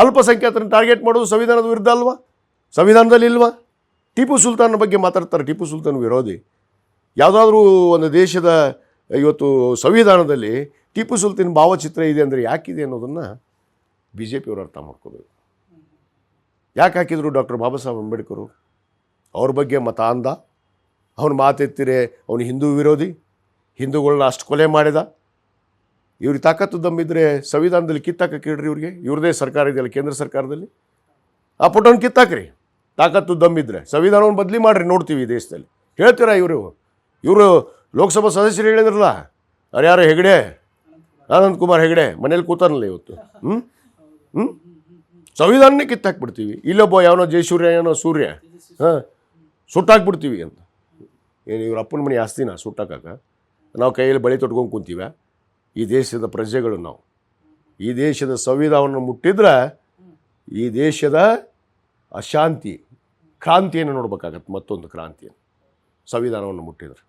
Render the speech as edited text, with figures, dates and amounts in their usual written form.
ಅಲ್ಪಸಂಖ್ಯಾತರನ್ನು target ಮಾಡೋದು ಸಂವಿಧಾನದ ವಿರುದ್ಧ ಅಲ್ವಾ? ಸಂವಿಧಾನದಲ್ಲಿ ಇಲ್ವಾ? ಟಿಪ್ಪು ಸುಲ್ತಾನ್ ಬಗ್ಗೆ ಮಾತಾಡ್ತಾರೆ, ಟಿಪ್ಪು ಸುಲ್ತಾನ್ ವಿರೋಧಿ. ಯಾವುದಾದ್ರೂ ಒಂದು ದೇಶದ ಇವತ್ತು ಸಂವಿಧಾನದಲ್ಲಿ ಟಿಪ್ಪು ಸುಲ್ತಾನ್ ಭಾವಚಿತ್ರ ಇದೆ ಅಂದರೆ ಯಾಕಿದೆ ಅನ್ನೋದನ್ನು ಬಿ ಜೆ ಪಿಯವರು ಅರ್ಥ ಮಾಡ್ಕೋಬೇಕು. ಯಾಕೆ ಹಾಕಿದರು ಡಾಕ್ಟರ್ ಬಾಬಾ ಸಾಹೇಬ್ ಅಂಬೇಡ್ಕರು? ಅವ್ರ ಬಗ್ಗೆ ಮತ ಅಂದ, ಅವನು ಮಾತೆತ್ತಿರೆ ಅವನು ಹಿಂದೂ ವಿರೋಧಿ, ಹಿಂದೂಗಳನ್ನ ಅಷ್ಟು ಕೊಲೆ ಮಾಡಿದ. ಇವ್ರಿಗೆ ತಾಕತ್ತು ದಮ್ಮಿದ್ರೆ ಸಂವಿಧಾನದಲ್ಲಿ ಕಿತ್ತಾಕಕ್ಕೆ ಇಡ್ರಿ ಇವ್ರಿಗೆ. ಇವ್ರದೇ ಸರ್ಕಾರ ಇದೆಯಲ್ಲ ಕೇಂದ್ರ ಸರ್ಕಾರದಲ್ಲಿ, ಆ ಫೋಟೋನ ಕಿತ್ತಾಕ್ರಿ. ತಾಕತ್ತು ದಮ್ಮಿದ್ರೆ ಸಂವಿಧಾನವನ್ನು ಬದಲಿ ಮಾಡಿರಿ, ನೋಡ್ತೀವಿ ಈ ದೇಶದಲ್ಲಿ. ಹೇಳ್ತೀರಾ? ಇವರು ಲೋಕಸಭಾ ಸದಸ್ಯರು ಹೇಳಿದ್ರಲ್ಲ, ಅವ್ರು ಯಾರು ಹೆಗಡೆ, ಅನಂತ್ ಕುಮಾರ್ ಹೆಗಡೆ ಮನೇಲಿ ಕೂತಾನಲ್ಲ ಇವತ್ತು. ಸಂವಿಧಾನನೇ ಕಿತ್ತಾಕ್ಬಿಡ್ತೀವಿ. ಇಲ್ಲೊಬ್ಬ ಯಾವನೋ ಜಯಸೂರ್ಯ ಏನೋ ಸೂರ್ಯ ಸುಟ್ಟಾಕ್ಬಿಡ್ತೀವಿ ಅಂತ. ಏನು ಇವ್ರ ಅಪ್ಪನ ಮನೆ ಆಸ್ತಿನ ಸುಟ್ಟಾಕಾಕ ನಾವು ಕೈಯಲ್ಲಿ ಬಳಿ ತೊಟ್ಕೊಂಡು ಕೂತೀವಿ? ಈ ದೇಶದ ಪ್ರಜೆಗಳು ನಾವು ಈ ದೇಶದ ಸಂವಿಧಾನವನ್ನು ಮುಟ್ಟಿದ್ರೆ ಈ ದೇಶದ ಅಶಾಂತಿ ಕ್ರಾಂತಿಯನ್ನು ನೋಡ್ಬೇಕಾಗತ್ತೆ. ಮತ್ತೊಂದು ಕ್ರಾಂತಿಯನ್ನು ಸಂವಿಧಾನವನ್ನು ಮುಟ್ಟಿದ್ರೆ